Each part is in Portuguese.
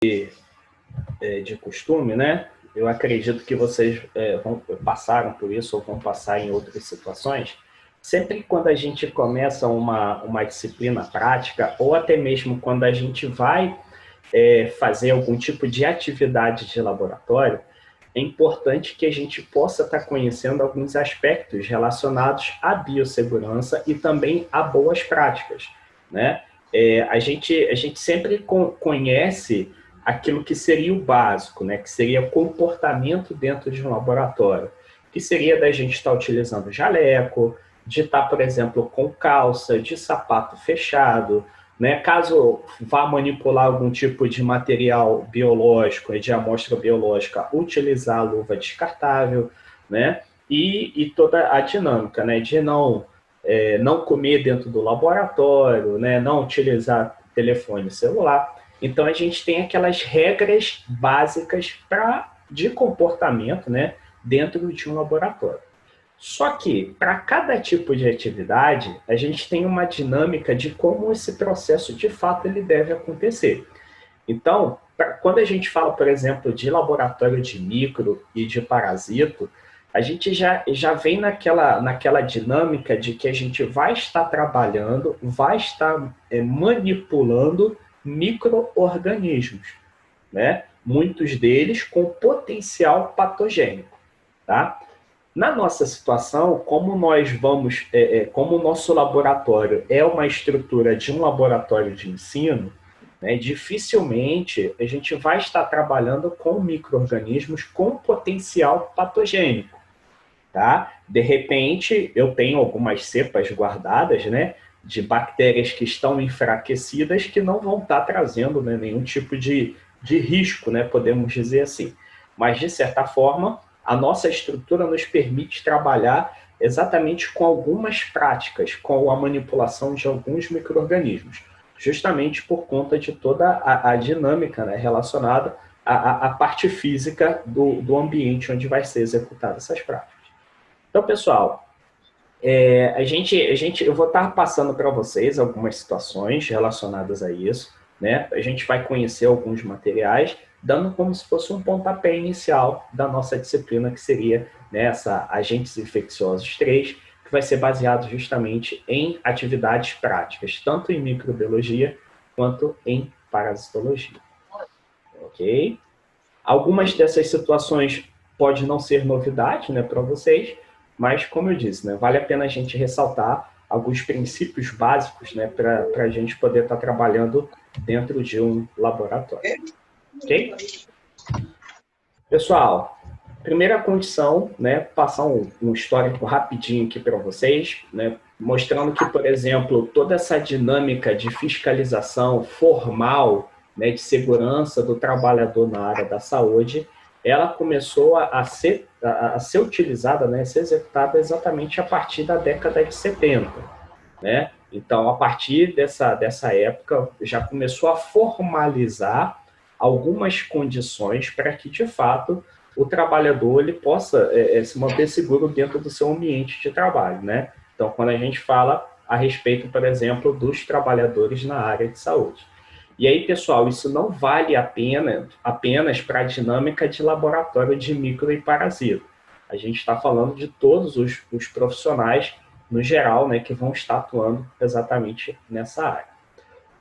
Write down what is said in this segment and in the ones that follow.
de costume, né? Eu acredito que vocês passaram por isso ou vão passar em outras situações. Sempre quando a gente começa uma disciplina prática, ou até mesmo quando a gente vai fazer algum tipo de atividade de laboratório, é importante que a gente possa estar conhecendo alguns aspectos relacionados à biossegurança e também a boas práticas, né? A gente sempre conhece aquilo que seria o básico, né? Que seria o comportamento dentro de um laboratório, que seria da gente estar utilizando jaleco, de estar, por exemplo, com calça, de sapato fechado, né? Caso vá manipular algum tipo de material biológico, de amostra biológica, utilizar a luva descartável, né? E toda a dinâmica, né? De não comer dentro do laboratório, né? Não utilizar telefone celular. Então, a gente tem aquelas regras básicas de comportamento, né? Dentro de um laboratório. Só que, para cada tipo de atividade, a gente tem uma dinâmica de como esse processo, de fato, ele deve acontecer. Então, quando a gente fala, por exemplo, de laboratório de micro e de parasito, a gente já vem naquela dinâmica de que a gente vai estar trabalhando, vai estar manipulando micro-organismos, né? Muitos deles com potencial patogênico, tá? Na nossa situação, como nós vamos, como o nosso laboratório é uma estrutura de um laboratório de ensino, né, dificilmente a gente vai estar trabalhando com micro-organismos com potencial patogênico. Tá? De repente, eu tenho algumas cepas guardadas, né, de bactérias que estão enfraquecidas que não vão estar trazendo, né, nenhum tipo de risco, né, podemos dizer assim. Mas, de certa forma, a nossa estrutura nos permite trabalhar exatamente com algumas práticas, com a manipulação de alguns micro-organismos, justamente por conta de toda a dinâmica, né, relacionada à parte física do ambiente onde vai ser executada essas práticas. Então, pessoal, eu vou estar passando para vocês algumas situações relacionadas a isso, né? A gente vai conhecer alguns materiais, dando como se fosse um pontapé inicial da nossa disciplina, que seria, né, essa Agentes Infecciosos 3, que vai ser baseado justamente em atividades práticas, tanto em microbiologia quanto em parasitologia. Ok? Algumas dessas situações pode não ser novidade, né, para vocês, mas, como eu disse, né, vale a pena a gente ressaltar alguns princípios básicos, né, para a gente poder estar trabalhando dentro de um laboratório. Ok? Pessoal, primeira condição, né, passar um histórico rapidinho aqui para vocês, né, mostrando que, por exemplo, toda essa dinâmica de fiscalização formal, né, de segurança do trabalhador na área da saúde, ela começou a ser utilizada, né, a ser executada exatamente a partir da década de 70. Né? Então, a partir dessa época, já começou a formalizar algumas condições para que, de fato, o trabalhador ele possa se manter seguro dentro do seu ambiente de trabalho. Né? Então, quando a gente fala a respeito, por exemplo, dos trabalhadores na área de saúde. E aí, pessoal, isso não vale apenas para a dinâmica de laboratório de micro e parasita. A gente está falando de todos os profissionais no geral, né, que vão estar atuando exatamente nessa área.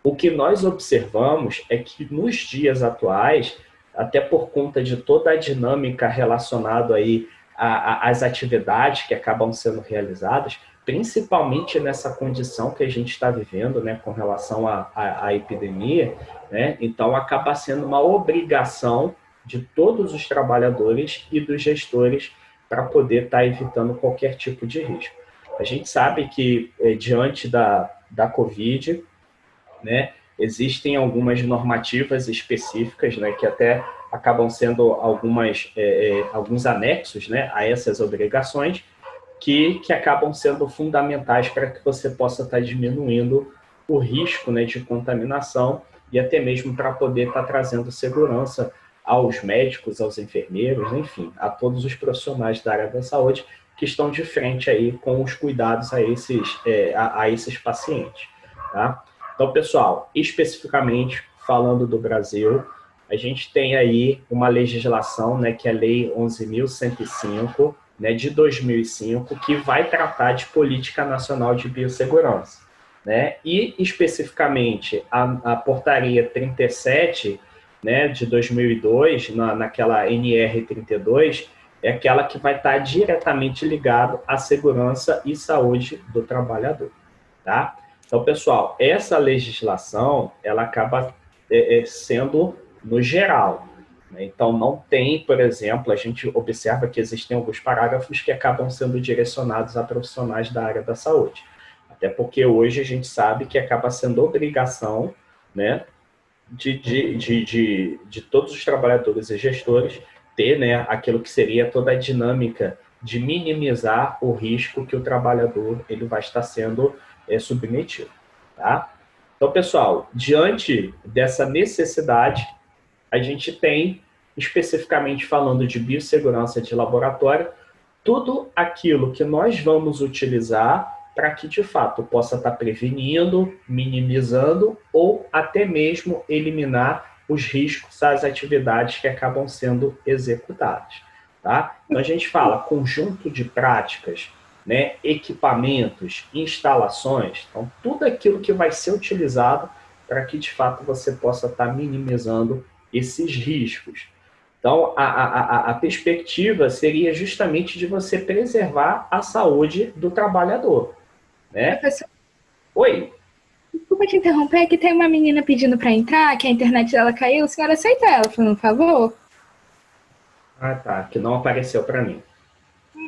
O que nós observamos é que nos dias atuais, até por conta de toda a dinâmica relacionada aí às atividades que acabam sendo realizadas, principalmente nessa condição que a gente está vivendo, né, com relação à epidemia, né, então acaba sendo uma obrigação de todos os trabalhadores e dos gestores para poder estar evitando qualquer tipo de risco. A gente sabe que, diante da Covid, né, existem algumas normativas específicas, né, que até acabam sendo alguns anexos, né, a essas obrigações, que acabam sendo fundamentais para que você possa estar diminuindo o risco, né, de contaminação e até mesmo para poder estar trazendo segurança aos médicos, aos enfermeiros, enfim, a todos os profissionais da área da saúde que estão de frente aí com os cuidados a esses pacientes. Tá? Então, pessoal, especificamente falando do Brasil, a gente tem aí uma legislação, né, que é a Lei 11.105, né, de 2005, que vai tratar de política nacional de biossegurança, né? E, especificamente, a portaria 37, né, de 2002, naquela NR 32, é aquela que vai estar diretamente ligado à segurança e saúde do trabalhador, tá? Então, pessoal, essa legislação, ela acaba sendo no geral, né? Então, não tem, por exemplo, a gente observa que existem alguns parágrafos que acabam sendo direcionados a profissionais da área da saúde. Até porque hoje a gente sabe que acaba sendo obrigação, né, de todos os trabalhadores e gestores ter, né, aquilo que seria toda a dinâmica de minimizar o risco que o trabalhador ele vai estar sendo submetido. Tá? Então, pessoal, diante dessa necessidade, a gente tem, especificamente falando de biossegurança de laboratório, tudo aquilo que nós vamos utilizar para que, de fato, possa estar prevenindo, minimizando ou até mesmo eliminar os riscos das atividades que acabam sendo executadas. Tá? Então, a gente fala conjunto de práticas, né, equipamentos, instalações, então, tudo aquilo que vai ser utilizado para que, de fato, você possa estar minimizando esses riscos. Então, a perspectiva seria justamente de você preservar a saúde do trabalhador, né? Professor, Oi. desculpa te interromper, que tem uma menina pedindo para entrar, que a internet dela caiu. O senhor aceita ela, por um favor? Ah, tá, que não apareceu para mim.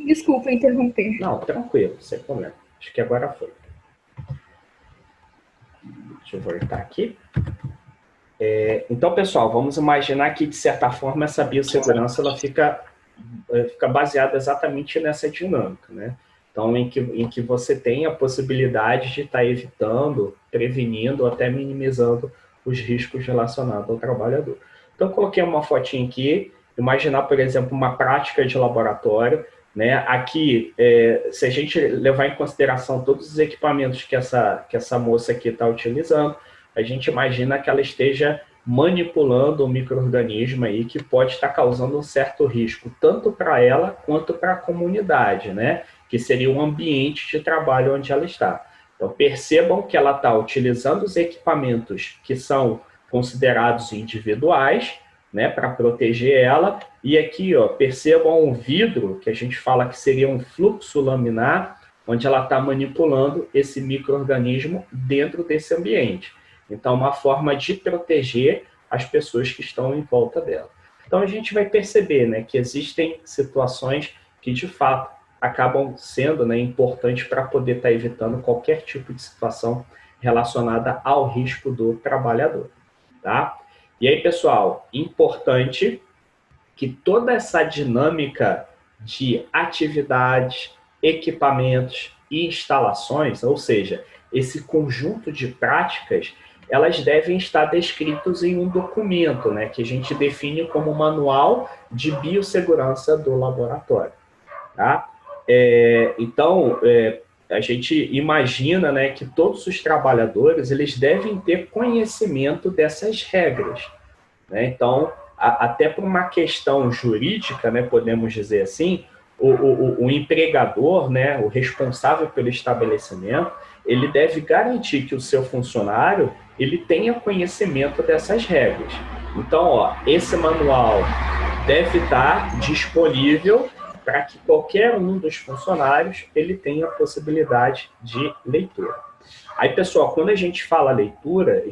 Desculpa interromper. Não, tranquilo, sem problema. Acho que agora foi. Deixa eu voltar aqui. Então, pessoal, vamos imaginar que, de certa forma, essa biossegurança ela fica baseada exatamente nessa dinâmica, né? Então, em que você tem a possibilidade de estar evitando, prevenindo, até minimizando os riscos relacionados ao trabalhador. Então, eu coloquei uma fotinha aqui, imaginar, por exemplo, uma prática de laboratório, né? Aqui, se a gente levar em consideração todos os equipamentos que essa moça aqui está utilizando, a gente imagina que ela esteja manipulando um micro-organismo aí que pode estar causando um certo risco, tanto para ela quanto para a comunidade, né? Que seria o ambiente de trabalho onde ela está. Então, percebam que ela está utilizando os equipamentos que são considerados individuais, né, para proteger ela. E aqui, ó, percebam o vidro, que a gente fala que seria um fluxo laminar, onde ela está manipulando esse micro-organismo dentro desse ambiente. Então, uma forma de proteger as pessoas que estão em volta dela. Então, a gente vai perceber, né, que existem situações que, de fato, acabam sendo, né, importantes para poder estar evitando qualquer tipo de situação relacionada ao risco do trabalhador. Tá? E aí, pessoal, importante que toda essa dinâmica de atividades, equipamentos e instalações, ou seja, esse conjunto de práticas, elas devem estar descritos em um documento, né, que a gente define como Manual de Biossegurança do Laboratório. Tá? Então, a gente imagina, né, que todos os trabalhadores eles devem ter conhecimento dessas regras, né? Então, até por uma questão jurídica, né, podemos dizer assim, o empregador, né, o responsável pelo estabelecimento, ele deve garantir que o seu funcionário ele tenha conhecimento dessas regras. Então, ó, esse manual deve estar disponível para que qualquer um dos funcionários ele tenha a possibilidade de leitura. Aí, pessoal, quando a gente fala leitura,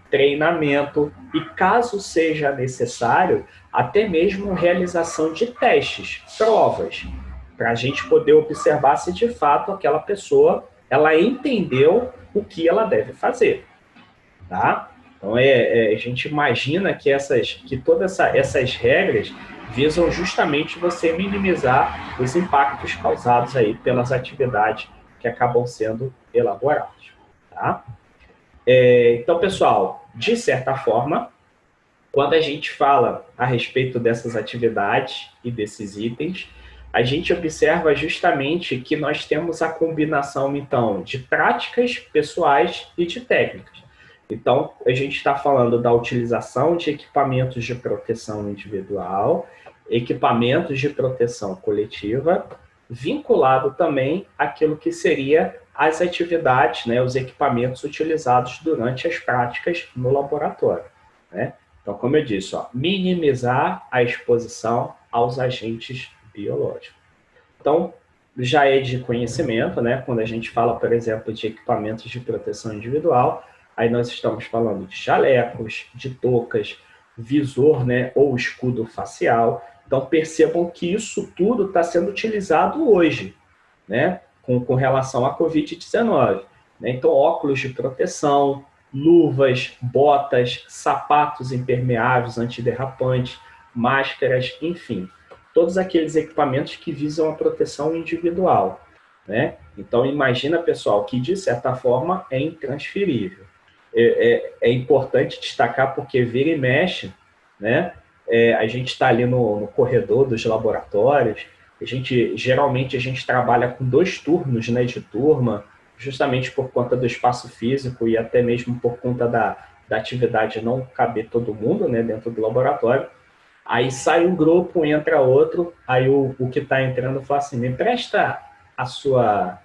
treinamento e, caso seja necessário, até mesmo realização de testes, provas, para a gente poder observar se de fato aquela pessoa ela entendeu o que ela deve fazer, tá? Então a gente imagina que todas essas regras visam justamente você minimizar os impactos causados aí pelas atividades que acabam sendo elaboradas, tá? Então, pessoal, de certa forma, quando a gente fala a respeito dessas atividades e desses itens, a gente observa justamente que nós temos a combinação, então, de práticas pessoais e de técnicas. Então, a gente está falando da utilização de equipamentos de proteção individual, equipamentos de proteção coletiva, vinculado também àquilo que seria as atividades, né, os equipamentos utilizados durante as práticas no laboratório, né? Então, como eu disse, ó, minimizar a exposição aos agentes biológicos. Então, já é de conhecimento, né? Quando a gente fala, por exemplo, de equipamentos de proteção individual, aí nós estamos falando de chalecos, de toucas, visor, né? Ou escudo facial. Então, percebam que isso tudo está sendo utilizado hoje, né? Com relação à Covid-19. Né? Então, óculos de proteção, luvas, botas, sapatos impermeáveis, antiderrapantes, máscaras, enfim, todos aqueles equipamentos que visam a proteção individual, né? Então, imagina, pessoal, que de certa forma é intransferível. É importante destacar porque vira e mexe, né? A gente está ali no corredor dos laboratórios, geralmente a gente trabalha com 2 turnos, né, de turma, justamente por conta do espaço físico e até mesmo por conta da atividade não caber todo mundo, né, dentro do laboratório. Aí sai um grupo, entra outro, aí o que está entrando fala assim, me empresta a sua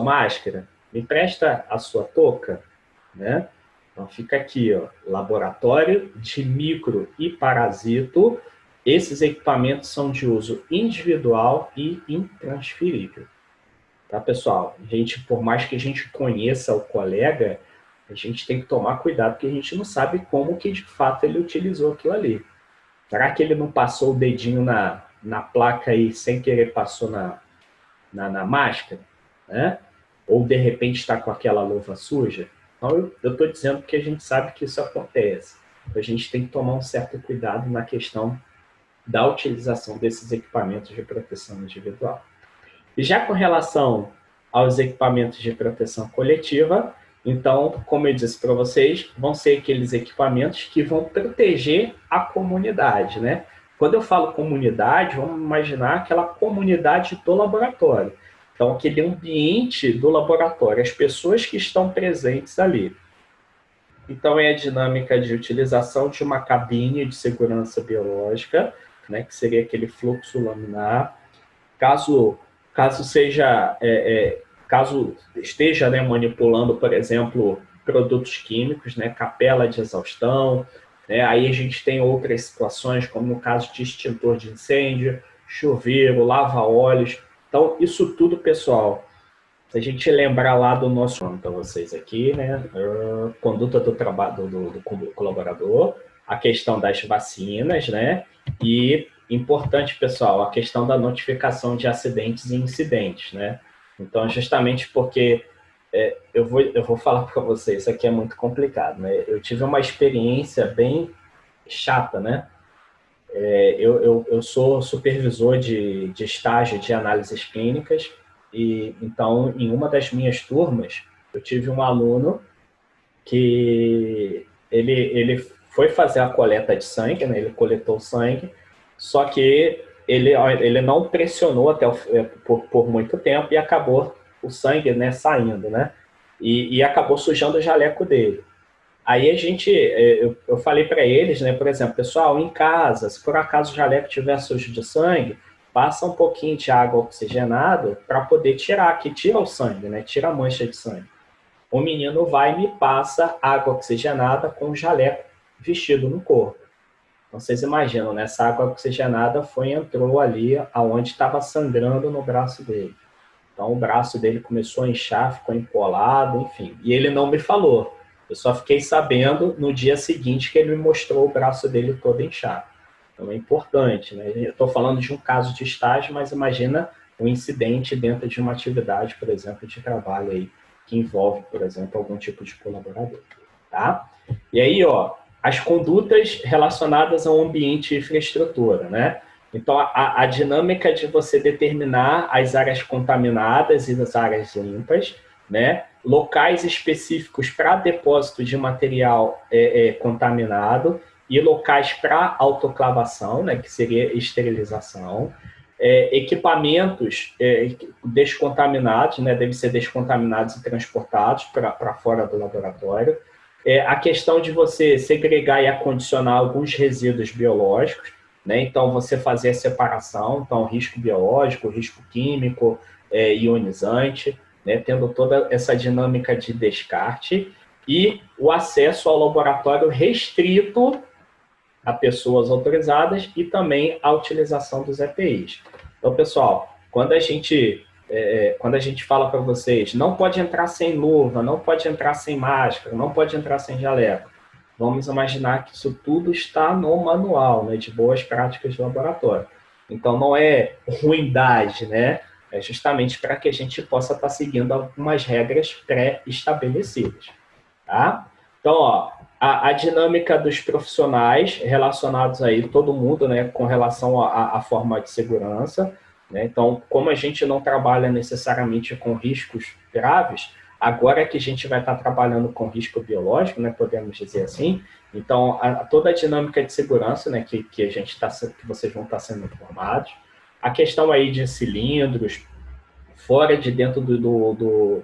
máscara, me empresta a sua touca, né? Então fica aqui, ó, laboratório de micro e parasito. Esses equipamentos são de uso individual e intransferível. Tá, pessoal? Por mais que a gente conheça o colega, a gente tem que tomar cuidado, porque a gente não sabe como que de fato ele utilizou aquilo ali. Será que ele não passou o dedinho na placa e sem querer passou na máscara? Né? Ou de repente está com aquela luva suja? Então eu estou dizendo que a gente sabe que isso acontece. Então, a gente tem que tomar um certo cuidado na questão da utilização desses equipamentos de proteção individual. E já com relação aos equipamentos de proteção coletiva, então, como eu disse para vocês, vão ser aqueles equipamentos que vão proteger a comunidade, né? Quando eu falo comunidade, vamos imaginar aquela comunidade do laboratório. Então, aquele ambiente do laboratório, as pessoas que estão presentes ali. Então, é a dinâmica de utilização de uma cabine de segurança biológica, né, que seria aquele fluxo laminar. Caso seja, caso esteja, né, manipulando, por exemplo, produtos químicos, né, capela de exaustão, né, aí a gente tem outras situações, como no caso de extintor de incêndio, chuveiro, lava-óleos. Então, isso tudo, pessoal, se a gente lembrar lá do nosso nome para vocês aqui, né, conduta do trabalho do colaborador, a questão das vacinas, né, e importante, pessoal, a questão da notificação de acidentes e incidentes, né? Então, justamente porque eu vou falar para vocês, isso aqui é muito complicado, né? Eu tive uma experiência bem chata, né? Eu sou supervisor de estágio de análises clínicas e, então, em uma das minhas turmas, eu tive um aluno que ele foi fazer a coleta de sangue, né? Ele coletou sangue, só que ele não pressionou por muito tempo e acabou o sangue, né, saindo, né? E acabou sujando o jaleco dele. Aí eu falei para eles, né, por exemplo, pessoal, em casa, se por acaso o jaleco estiver sujo de sangue, passa um pouquinho de água oxigenada para poder tirar, que tira o sangue, né, tira a mancha de sangue. O menino vai e me passa água oxigenada com o jaleco vestido no corpo. Então, vocês imaginam, né? Essa água oxigenada entrou ali aonde estava sangrando no braço dele. Então, o braço dele começou a inchar, ficou empolado, enfim. E ele não me falou. Eu só fiquei sabendo no dia seguinte que ele me mostrou o braço dele todo inchado. Então, é importante, né? Eu estou falando de um caso de estágio, mas imagina um incidente dentro de uma atividade, por exemplo, de trabalho aí, que envolve, por exemplo, algum tipo de colaborador. Tá? E aí, ó, as condutas relacionadas ao ambiente e infraestrutura, né? Então, a dinâmica de você determinar as áreas contaminadas e as áreas limpas, né? Locais específicos para depósito de material contaminado e locais para autoclavação, né? Que seria esterilização. Equipamentos descontaminados, né? Devem ser descontaminados e transportados para fora do laboratório. a questão de você segregar e acondicionar alguns resíduos biológicos, né? Então, você fazer a separação, então, risco biológico, risco químico, ionizante, né? Tendo toda essa dinâmica de descarte e o acesso ao laboratório restrito a pessoas autorizadas e também a utilização dos EPIs. Então, pessoal, quando a gente fala para vocês, não pode entrar sem luva, não pode entrar sem máscara, não pode entrar sem jaleco, vamos imaginar que isso tudo está no manual, né, de boas práticas de laboratório. Então, não é ruindade, né? É justamente para que a gente possa estar seguindo algumas regras pré-estabelecidas, tá? Então, ó, a dinâmica dos profissionais relacionados aí, todo mundo, né, com relação à forma de segurança, né? Então, como a gente não trabalha necessariamente com riscos graves, agora que a gente vai estar trabalhando com risco biológico, né, podemos dizer assim, então, toda a dinâmica de segurança, né, que a gente que vocês vão estar sendo informados, a questão aí de cilindros, fora de dentro do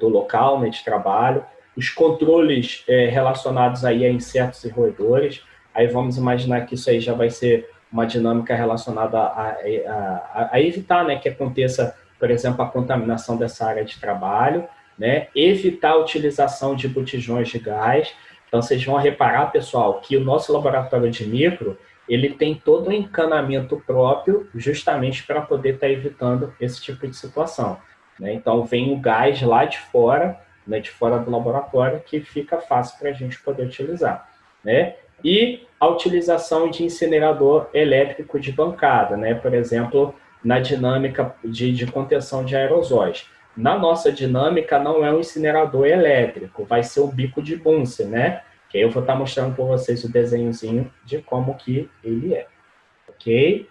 local, né, de trabalho, os controles relacionados aí a insetos e roedores, aí vamos imaginar que isso aí já vai ser uma dinâmica relacionada a evitar, né, que aconteça, por exemplo, a contaminação dessa área de trabalho, né, evitar a utilização de botijões de gás. Então, vocês vão reparar, pessoal, que o nosso laboratório de micro, ele tem todo um encanamento próprio, justamente para poder estar evitando esse tipo de situação, né? Então, vem o gás lá de fora, né, de fora do laboratório, que fica fácil para a gente poder utilizar, né? E a utilização de incinerador elétrico de bancada, né? Por exemplo, na dinâmica de contenção de aerosóis. Na nossa dinâmica, não é um incinerador elétrico, vai ser um bico de Bunsen, né? Que aí eu vou estar mostrando para vocês o desenhozinho de como que ele é, ok?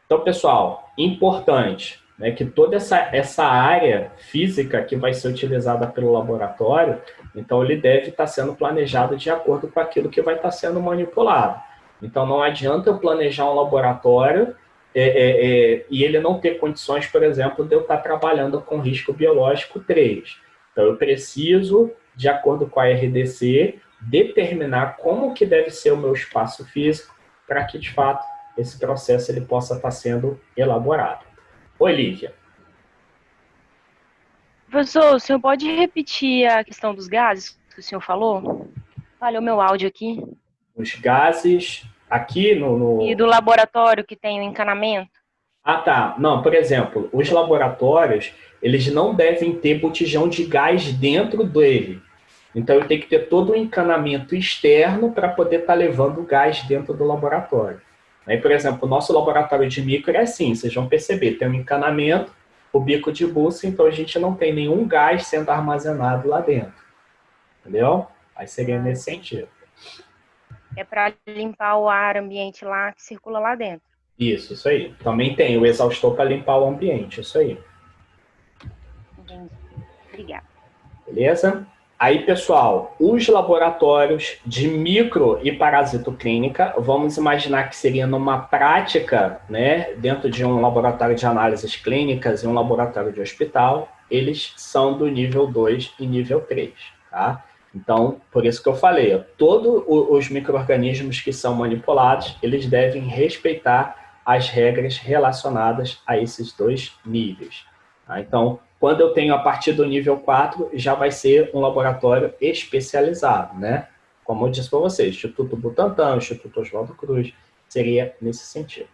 Então, pessoal, importante, né, que toda essa área física que vai ser utilizada pelo laboratório, então ele deve estar sendo planejado de acordo com aquilo que vai estar sendo manipulado. Então, não adianta eu planejar um laboratório e ele não ter condições, por exemplo, de eu estar trabalhando com risco biológico 3. Então, eu preciso, de acordo com a RDC, determinar como que deve ser o meu espaço físico para que, de fato, esse processo ele possa estar sendo elaborado. Oi, Lívia. Professor, o senhor pode repetir a questão dos gases que o senhor falou? Falhou meu áudio aqui. Os gases aqui E do laboratório que tem o encanamento? Ah, tá. Não, por exemplo, os laboratórios, eles não devem ter botijão de gás dentro dele. Então, eu tenho que ter todo um encanamento externo para poder estar levando o gás dentro do laboratório. Aí, por exemplo, o nosso laboratório de micro é assim, vocês vão perceber, tem um encanamento, o bico de Bunsen, então a gente não tem nenhum gás sendo armazenado lá dentro. Entendeu? Aí seria nesse sentido. É para limpar o ar ambiente lá que circula lá dentro. Isso aí. Também tem o exaustor para limpar o ambiente, isso aí. Entendi. Obrigada. Beleza? Aí, pessoal, os laboratórios de micro e parasitoclínica, vamos imaginar que seria numa prática, né, dentro de um laboratório de análises clínicas e um laboratório de hospital, eles são do nível 2 e nível 3, tá? Então, por isso que eu falei, todos os micro-organismos que são manipulados, eles devem respeitar as regras relacionadas a esses dois níveis, tá? Então, quando eu tenho a partir do nível 4, já vai ser um laboratório especializado, né? Como eu disse para vocês, Instituto Butantan, Instituto Oswaldo Cruz, seria nesse sentido.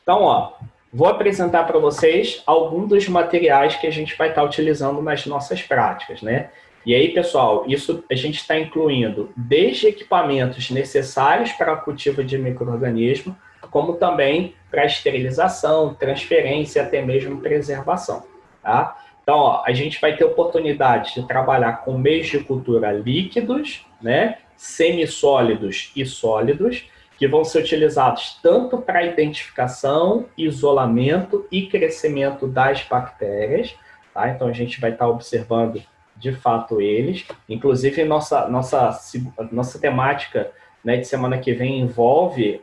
Então, ó, vou apresentar para vocês alguns dos materiais que a gente vai estar utilizando nas nossas práticas, né? E aí, pessoal, isso a gente está incluindo desde equipamentos necessários para o cultivo de micro-organismo, como também para esterilização, transferência e até mesmo preservação, tá? Então, ó, a gente vai ter oportunidade de trabalhar com meios de cultura líquidos, né, semissólidos e sólidos, que vão ser utilizados tanto para identificação, isolamento e crescimento das bactérias, tá? Então, a gente vai estar observando, de fato, eles. Inclusive, nossa temática, né, de semana que vem envolve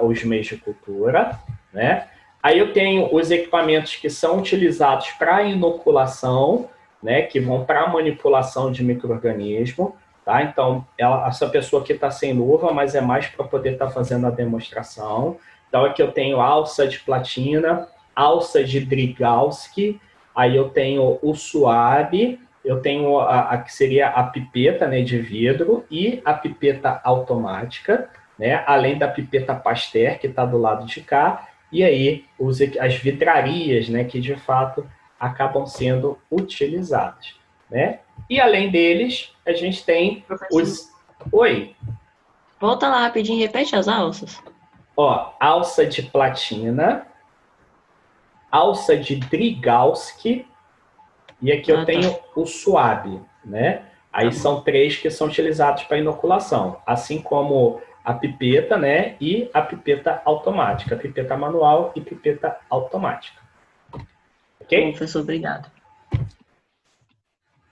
os meios de cultura, né? Aí eu tenho os equipamentos que são utilizados para inoculação, né, que vão para a manipulação de micro-organismo, tá? Então, essa pessoa aqui está sem luva, mas é mais para poder estar fazendo a demonstração. Então, aqui eu tenho alça de platina, alça de Drygalski, aí eu tenho o suave, eu tenho a que seria a pipeta, né, de vidro e a pipeta automática, né, além da pipeta Pasteur, que está do lado de cá, e aí as vidrarias, né, que de fato acabam sendo utilizadas, né? E além deles, a gente tem os... Oi? Volta lá rapidinho e repete as alças. Ó, alça de platina, alça de Drygalski, e aqui eu tenho o suave, né? Aí são 3 que são utilizados para inoculação, assim como a pipeta, né? E a pipeta automática, a pipeta manual e pipeta automática. Ok? Bom, professor, obrigado.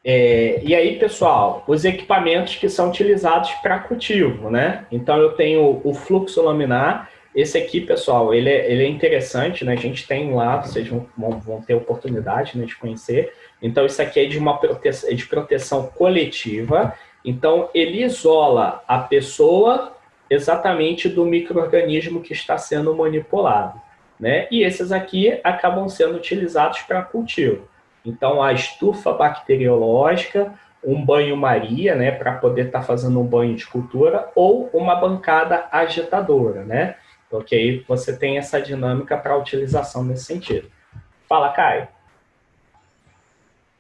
E aí, pessoal, os equipamentos que são utilizados para cultivo, né? Então, eu tenho o fluxo laminar. Esse aqui, pessoal, ele é interessante, né? A gente tem lá, vocês vão ter oportunidade, né, de conhecer. Então, isso aqui é de proteção coletiva. Então, ele isola a pessoa exatamente do micro-organismo que está sendo manipulado, né? E esses aqui acabam sendo utilizados para cultivo. Então, a estufa bacteriológica, um banho-maria, né, para poder estar fazendo um banho de cultura, ou uma bancada agitadora, né? Porque aí você tem essa dinâmica para utilização nesse sentido. Fala, Caio.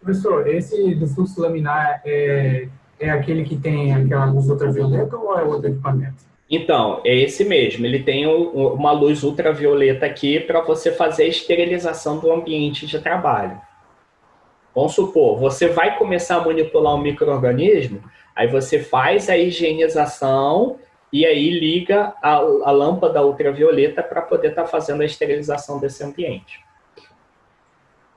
Professor, esse do fluxo laminar é aquele que tem aquela luz ultravioleta ou é outro equipamento? Então, é esse mesmo. Ele tem uma luz ultravioleta aqui para você fazer a esterilização do ambiente de trabalho. Vamos supor, você vai começar a manipular um micro-organismo, aí você faz a higienização e aí liga a lâmpada ultravioleta para poder estar fazendo a esterilização desse ambiente.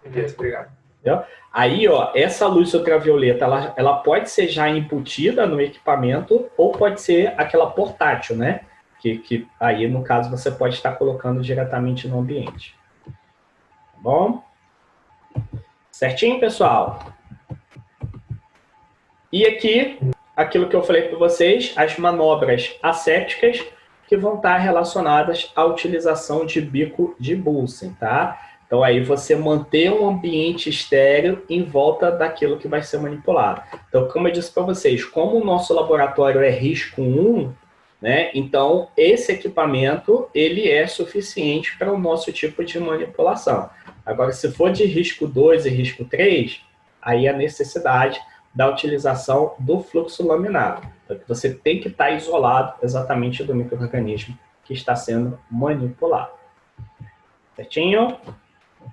Beleza, obrigado. Entendeu? Aí, ó, essa luz ultravioleta, ela pode ser já embutida no equipamento ou pode ser aquela portátil, né? Que aí, no caso, você pode estar colocando diretamente no ambiente. Tá bom? Certinho, pessoal? E aqui, aquilo que eu falei para vocês, as manobras assépticas que vão estar relacionadas à utilização de bico de Bunsen, tá? Então, aí você manter um ambiente estéril em volta daquilo que vai ser manipulado. Então, como eu disse para vocês, como o nosso laboratório é risco 1, né? Então, esse equipamento, ele é suficiente para o nosso tipo de manipulação. Agora, se for de risco 2 e risco 3, aí a necessidade da utilização do fluxo laminar. Então, você tem que estar isolado exatamente do micro-organismo que está sendo manipulado. Certinho?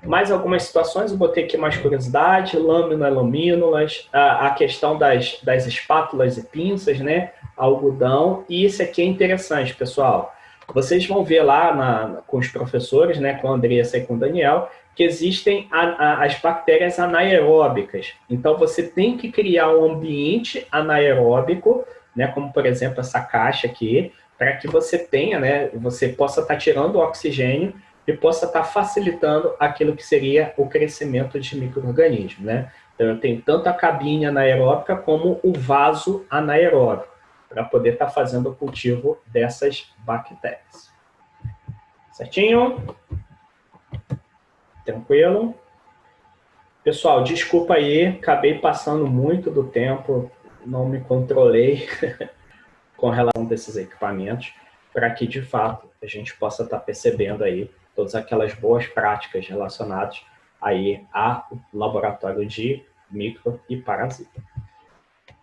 Mais algumas situações, eu botei aqui mais curiosidade, lâmina, lamínulas, a questão das espátulas e pinças, né? Algodão, e isso aqui é interessante, pessoal. Vocês vão ver lá com os professores, né, com a Andressa e com o Daniel, que existem as bactérias anaeróbicas. Então, você tem que criar um ambiente anaeróbico, né, como, por exemplo, essa caixa aqui, para que você tenha, né, você possa estar tirando o oxigênio e possa estar facilitando aquilo que seria o crescimento de micro-organismos, né? Então, eu tenho tanto a cabine anaeróbica como o vaso anaeróbico, para poder estar fazendo o cultivo dessas bactérias. Certinho? Tranquilo? Pessoal, desculpa aí, acabei passando muito do tempo, não me controlei com relação a esses equipamentos, para que, de fato, a gente possa estar percebendo aí todas aquelas boas práticas relacionadas aí ao laboratório de micro e parasita.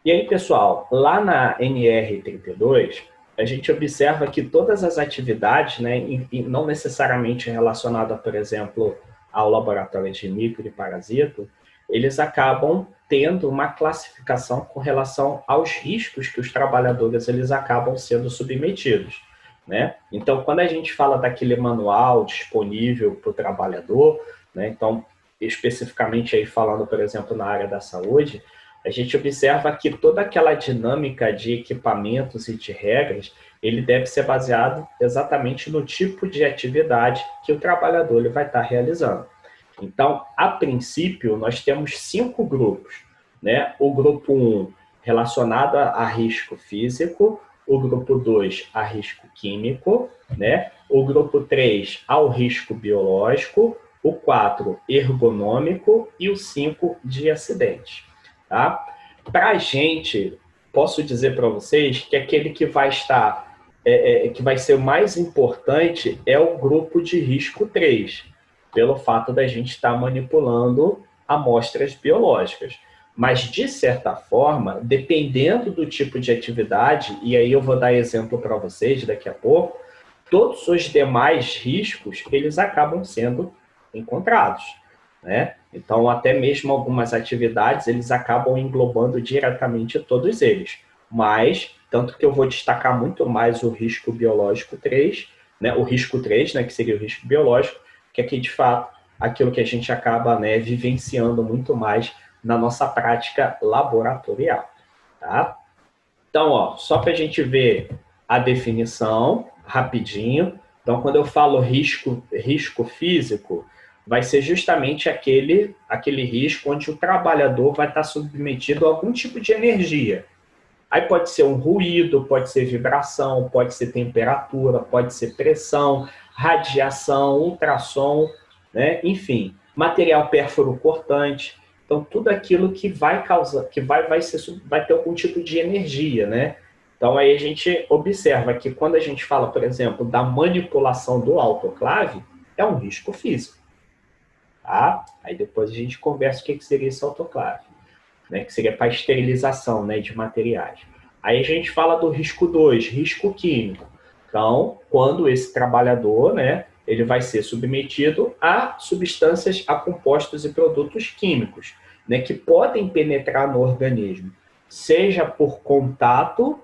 E aí, pessoal, lá na NR32, a gente observa que todas as atividades, né, e não necessariamente relacionadas, por exemplo, ao laboratório de micro e parasita, eles acabam tendo uma classificação com relação aos riscos que os trabalhadores eles acabam sendo submetidos, né? Então, quando a gente fala daquele manual disponível para o trabalhador, né, então, especificamente aí falando, por exemplo, na área da saúde, a gente observa que toda aquela dinâmica de equipamentos e de regras, ele deve ser baseado exatamente no tipo de atividade que o trabalhador ele vai estar realizando. Então, a princípio, nós temos 5 grupos, né? O grupo 1 relacionada a risco físico, o grupo 2 a risco químico, né? O grupo 3 ao risco biológico, o 4 ergonômico e o 5 de acidente. Tá? Para a gente, posso dizer para vocês que aquele que vai estar, que vai ser o mais importante é o grupo de risco 3, pelo fato da gente estar manipulando amostras biológicas. Mas, de certa forma, dependendo do tipo de atividade, e aí eu vou dar exemplo para vocês daqui a pouco, todos os demais riscos, eles acabam sendo encontrados, né? Então, até mesmo algumas atividades, eles acabam englobando diretamente todos eles. Mas, tanto que eu vou destacar muito mais o risco biológico 3, né? O risco 3, né? Que seria o risco biológico, que aqui, de fato, aquilo que a gente acaba, né, vivenciando muito mais na nossa prática laboratorial, tá? Então, ó, só para a gente ver a definição, rapidinho. Então, quando eu falo risco físico, vai ser justamente aquele risco onde o trabalhador vai estar submetido a algum tipo de energia. Aí pode ser um ruído, pode ser vibração, pode ser temperatura, pode ser pressão, radiação, ultrassom, né? Enfim, material pérfuro cortante. Então, tudo aquilo que vai causar, que vai ter algum tipo de energia, né? Então, aí a gente observa que quando a gente fala, por exemplo, da manipulação do autoclave, é um risco físico. Tá? Aí depois a gente conversa o que seria esse autoclave, né? Que seria para esterilização, né, de materiais. Aí a gente fala do risco 2, risco químico. Então, quando esse trabalhador, né, ele vai ser submetido a substâncias, a compostos e produtos químicos, né, que podem penetrar no organismo, seja por contato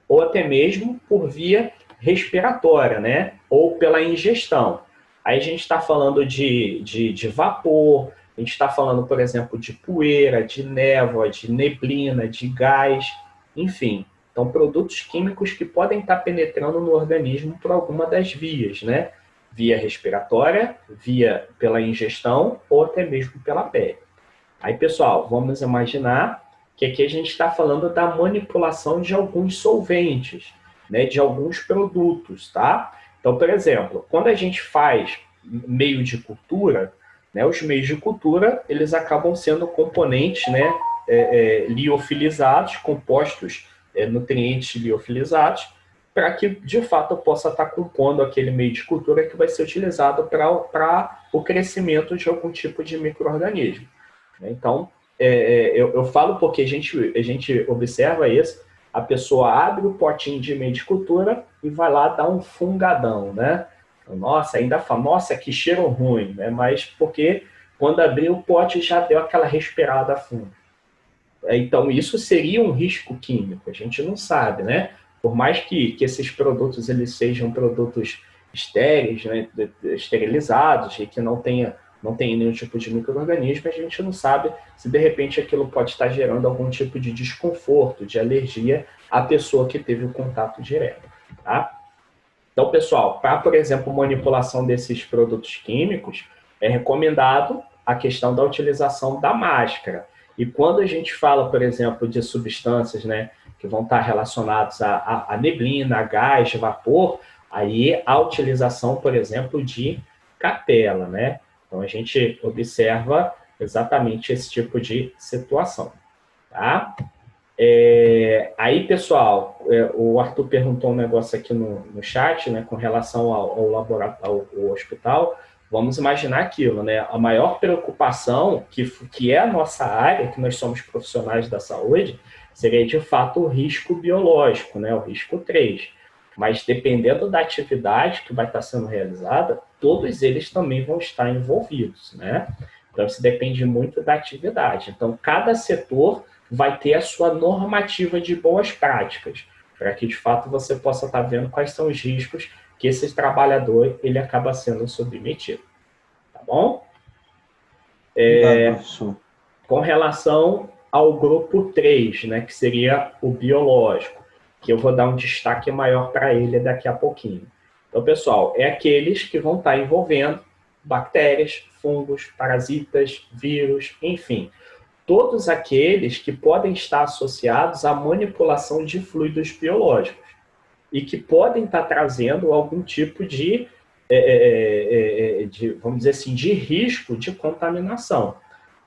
ou até mesmo por via respiratória, né, ou pela ingestão. Aí a gente está falando de vapor, a gente está falando, por exemplo, de poeira, de névoa, de neblina, de gás, enfim. Então, produtos químicos que podem estar penetrando no organismo por alguma das vias, né? Via respiratória, via pela ingestão ou até mesmo pela pele. Aí, pessoal, vamos imaginar que aqui a gente está falando da manipulação de alguns solventes, né? De alguns produtos, tá? Então, por exemplo, quando a gente faz meio de cultura, né, os meios de cultura, eles acabam sendo componentes, né, liofilizados, compostos, nutrientes liofilizados, para que, de fato, eu possa estar compondo aquele meio de cultura que vai ser utilizado para o crescimento de algum tipo de micro-organismo. Então, eu falo porque a gente observa isso, a pessoa abre o potinho de meio de cultura e vai lá dar um fungadão, né? Nossa, ainda fala, nossa, que cheiro ruim, né? Mas porque quando abriu o pote já deu aquela respirada fundo. Então, isso seria um risco químico, a gente não sabe, né? Por mais que esses produtos eles sejam produtos estéreis, né? Esterilizados e que não tenha nenhum tipo de micro-organismo, a gente não sabe se de repente aquilo pode estar gerando algum tipo de desconforto, de alergia à pessoa que teve o contato direto, tá? Então, pessoal, para, por exemplo, manipulação desses produtos químicos, é recomendado a questão da utilização da máscara. E quando a gente fala, por exemplo, de substâncias, né, que vão estar relacionadas a neblina, a gás, vapor, aí a utilização, por exemplo, de capela, né? Então, a gente observa exatamente esse tipo de situação, tá? Aí, pessoal, o Arthur perguntou um negócio aqui no chat, né, com relação ao laboratório, ao hospital. Vamos imaginar aquilo, né? A maior preocupação, que é a nossa área, que nós somos profissionais da saúde, seria, de fato, o risco biológico, né? O risco 3. Mas, dependendo da atividade que vai estar sendo realizada, todos eles também vão estar envolvidos, né? Então, isso depende muito da atividade. Então, cada setor vai ter a sua normativa de boas práticas, para que, de fato, você possa estar vendo quais são os riscos que esse trabalhador ele acaba sendo submetido. Tá bom? Obrigado, professor. Com relação ao grupo 3, né, que seria o biológico, que eu vou dar um destaque maior para ele daqui a pouquinho. Então, pessoal, é aqueles que vão estar envolvendo bactérias, fungos, parasitas, vírus, enfim, todos aqueles que podem estar associados à manipulação de fluidos biológicos e que podem estar trazendo algum tipo de vamos dizer assim, de risco de contaminação.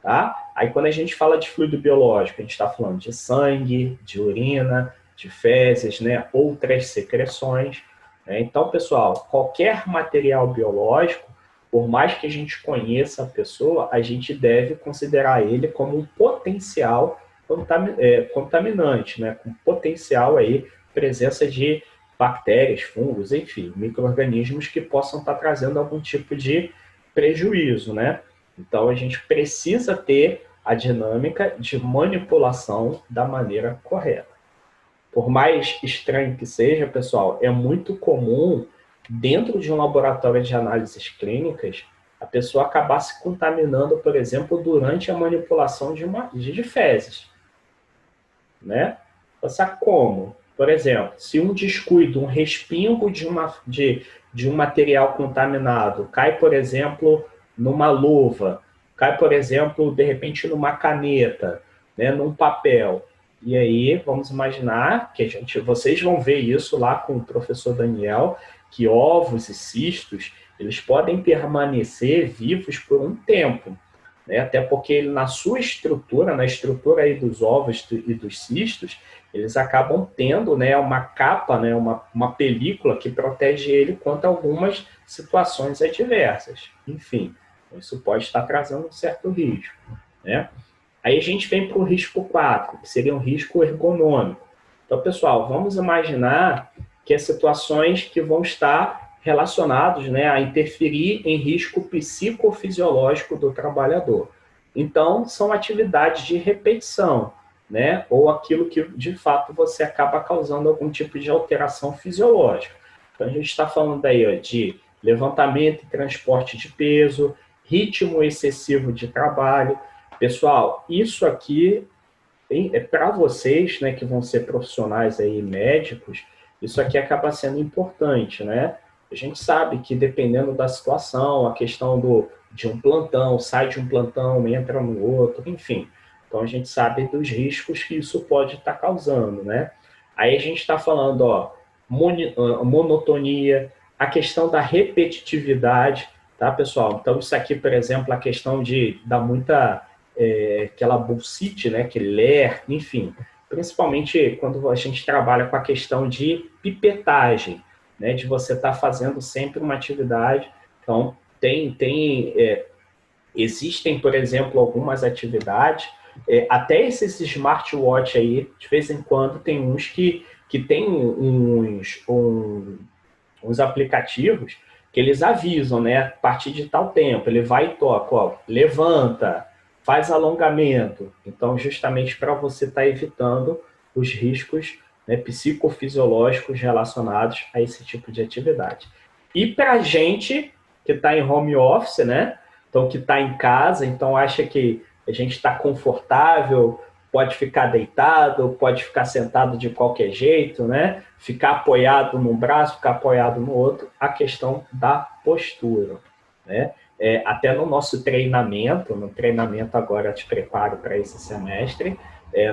Tá? Aí, quando a gente fala de fluido biológico, a gente está falando de sangue, de urina, de fezes, né? Outras secreções. Né? Então, pessoal, qualquer material biológico, por mais que a gente conheça a pessoa, a gente deve considerar ele como um potencial contaminante, né? Com potencial aí, presença de bactérias, fungos, enfim, micro-organismos que possam estar trazendo algum tipo de prejuízo, né? Então, a gente precisa ter a dinâmica de manipulação da maneira correta. Por mais estranho que seja, pessoal, é muito comum, dentro de um laboratório de análises clínicas, a pessoa acabar se contaminando, por exemplo, durante a manipulação de fezes. Né? Sabe como? Por exemplo, se um descuido, um respingo de um material contaminado cai, por exemplo, numa luva, cai, por exemplo, de repente numa caneta, né, num papel. E aí, vamos imaginar que vocês vão ver isso lá com o professor Daniel, que ovos e cistos, eles podem permanecer vivos por um tempo. Né? Até porque na sua estrutura, na estrutura aí dos ovos e dos cistos, eles acabam tendo, né, uma capa, né, uma película que protege ele contra algumas situações adversas. Enfim, isso pode estar trazendo um certo risco. Né? Aí a gente vem para o risco 4, que seria um risco ergonômico. Então, pessoal, vamos imaginar que as situações que vão estar relacionados, né, a interferir em risco psicofisiológico do trabalhador. Então, são atividades de repetição, né, ou aquilo que, de fato, você acaba causando algum tipo de alteração fisiológica. Então, a gente está falando aí, ó, de levantamento e transporte de peso, ritmo excessivo de trabalho. Pessoal, isso aqui é para vocês, né, que vão ser profissionais aí, médicos, isso aqui acaba sendo importante, né? A gente sabe que dependendo da situação, a questão de um plantão, sai de um plantão, entra no outro, enfim. Então a gente sabe dos riscos que isso pode estar causando, né? Aí a gente está falando, ó, monotonia, a questão da repetitividade, tá, pessoal? Então isso aqui, por exemplo, a questão de dar muita aquela bursite, né, aquele ler, enfim, principalmente quando a gente trabalha com a questão de pipetagem, né, de você estar fazendo sempre uma atividade. Então, existem, por exemplo, algumas atividades, até esses smartwatch aí, de vez em quando, tem uns que tem uns aplicativos que eles avisam, né, a partir de tal tempo, ele vai e toca, ó, levanta, faz alongamento. Então, justamente para você estar evitando os riscos, né, psicofisiológicos relacionados a esse tipo de atividade. E para a gente que está em home office, né, então que está em casa, então acha que a gente está confortável, pode ficar deitado, pode ficar sentado de qualquer jeito, né, ficar apoiado num braço, ficar apoiado no outro, a questão da postura, né? Até no nosso treinamento, agora de preparo para esse semestre,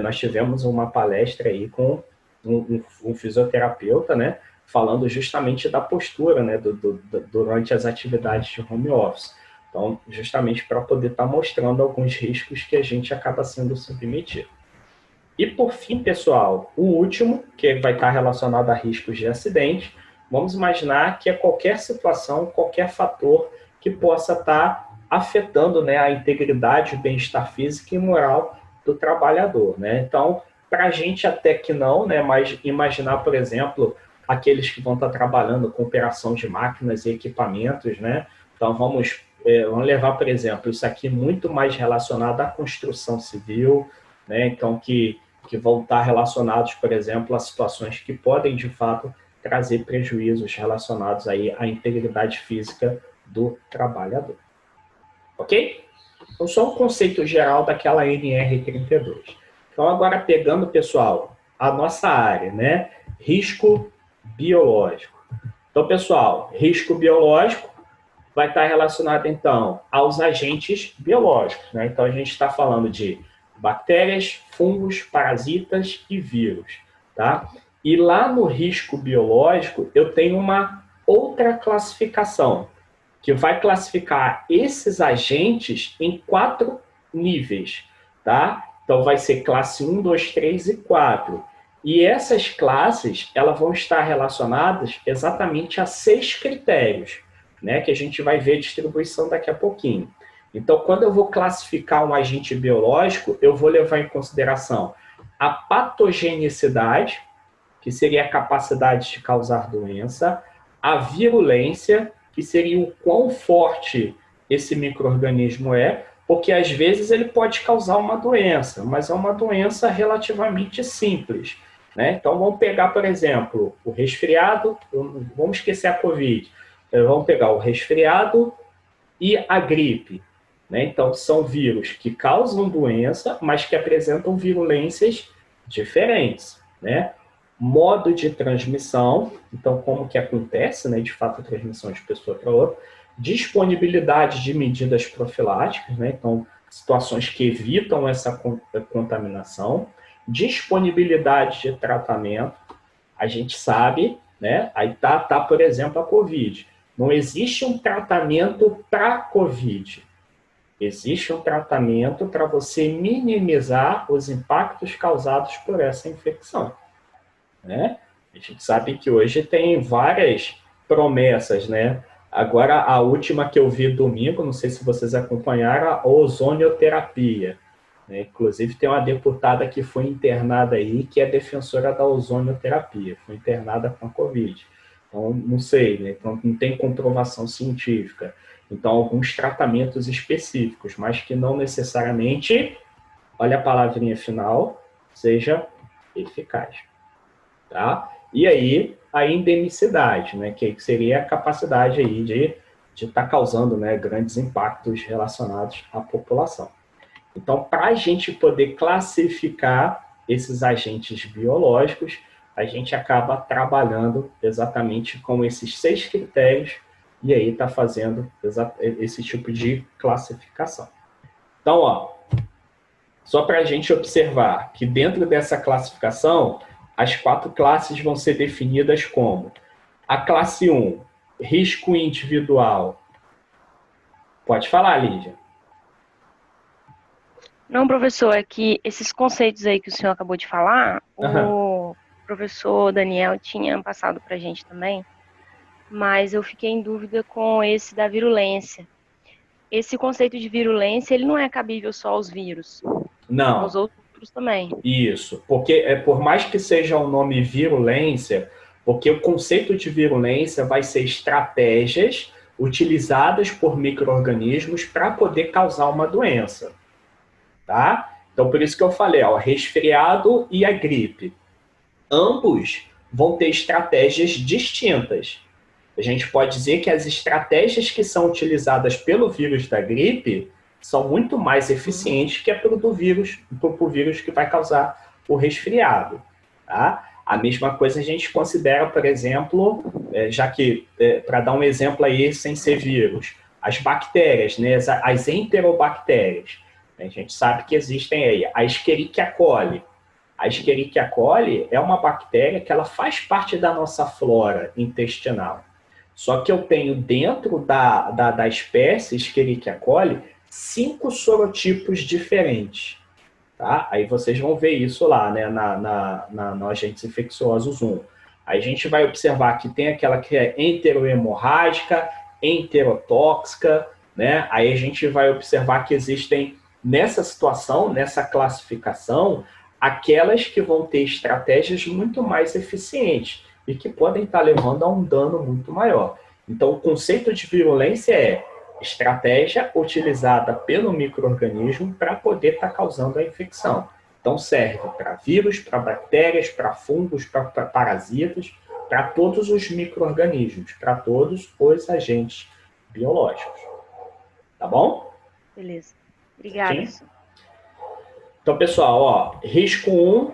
nós tivemos uma palestra aí com um fisioterapeuta, né, falando justamente da postura, né, durante as atividades de home office. Então, justamente para poder estar mostrando alguns riscos que a gente acaba sendo submetido. E por fim, pessoal, o último, que vai estar relacionado a riscos de acidente, vamos imaginar que é qualquer situação, qualquer fator que possa estar afetando, né, a integridade, o bem-estar físico e moral do trabalhador, né? Então, para a gente até que não, né, mas imaginar, por exemplo, aqueles que vão estar trabalhando com operação de máquinas e equipamentos, né? Então, vamos levar, por exemplo, isso aqui muito mais relacionado à construção civil, né? Então, que vão estar relacionados, por exemplo, a situações que podem, de fato, trazer prejuízos relacionados aí à integridade física do trabalhador. Ok? Então, só um conceito geral daquela NR32. Então, agora pegando, pessoal, a nossa área, né? Risco biológico. Então, pessoal, risco biológico vai estar relacionado, então, aos agentes biológicos, né? Então, a gente está falando de bactérias, fungos, parasitas e vírus, tá? E lá no risco biológico, eu tenho uma outra classificação, que vai classificar esses agentes em 4 níveis, tá? Então, vai ser classe 1, 2, 3 e 4. E essas classes, elas vão estar relacionadas exatamente a 6 critérios, né? Que a gente vai ver a distribuição daqui a pouquinho. Então, quando eu vou classificar um agente biológico, eu vou levar em consideração a patogenicidade, que seria a capacidade de causar doença, a virulência, que seria o quão forte esse micro-organismo é, porque às vezes ele pode causar uma doença, mas é uma doença relativamente simples, né? Então vamos pegar, por exemplo, o resfriado, vamos esquecer a Covid, vamos pegar o resfriado e a gripe, né? Então são vírus que causam doença, mas que apresentam virulências diferentes, né? Modo de transmissão, então como que acontece, né, de fato a transmissão de pessoa para outra, disponibilidade de medidas profiláticas, né, então situações que evitam essa contaminação, disponibilidade de tratamento, a gente sabe, né, aí tá por exemplo a Covid, não existe um tratamento para Covid, existe um tratamento para você minimizar os impactos causados por essa infecção. Né? A gente sabe que hoje tem várias promessas, né? Agora, a última que eu vi domingo, não sei se vocês acompanharam, a ozonioterapia. Né? Inclusive, tem uma deputada que foi internada aí, que é defensora da ozonioterapia, foi internada com a Covid. Então, não sei, né? Então, não tem comprovação científica. Então, alguns tratamentos específicos, mas que não necessariamente, olha a palavrinha final, seja eficaz. Tá? E aí, a endemicidade, né, que seria a capacidade aí de estar causando, né, grandes impactos relacionados à população. Então, para a gente poder classificar esses agentes biológicos, a gente acaba trabalhando exatamente com esses 6 critérios e aí está fazendo esse tipo de classificação. Então, ó, só para a gente observar que dentro dessa classificação, as 4 classes vão ser definidas como a classe 1, risco individual. Pode falar, Lídia. Não, professor, é que esses conceitos aí que o senhor acabou de falar, o professor Daniel tinha passado para a gente também, mas eu fiquei em dúvida com esse da virulência. Esse conceito de virulência, ele não é cabível só aos vírus. Não. Aos outros também. Isso, porque por mais que seja o nome virulência, porque o conceito de virulência vai ser estratégias utilizadas por micro-organismos para poder causar uma doença, tá? Então, por isso que eu falei, ó, resfriado e a gripe. Ambos vão ter estratégias distintas. A gente pode dizer que as estratégias que são utilizadas pelo vírus da gripe são muito mais eficientes que a pro vírus que vai causar o resfriado. Tá? A mesma coisa a gente considera, por exemplo, já que, para dar um exemplo aí sem ser vírus, as bactérias, né, as enterobactérias. A gente sabe que existem aí a Escherichia coli. A Escherichia coli é uma bactéria que ela faz parte da nossa flora intestinal. Só que eu tenho dentro da espécie Escherichia coli 5 sorotipos diferentes. Tá? Aí vocês vão ver isso lá, né, no agentes infecciosos 1. Aí a gente vai observar que tem aquela que é enterohemorrágica, enterotóxica, né? Aí a gente vai observar que existem, nessa situação, nessa classificação, aquelas que vão ter estratégias muito mais eficientes e que podem estar levando a um dano muito maior. Então, o conceito de virulência é estratégia utilizada pelo micro-organismo para poder estar causando a infecção. Então, serve para vírus, para bactérias, para fungos, para parasitas, para todos os micro-organismos, para todos os agentes biológicos. Tá bom? Beleza. Obrigada. Sim. Então, pessoal, ó, risco 1,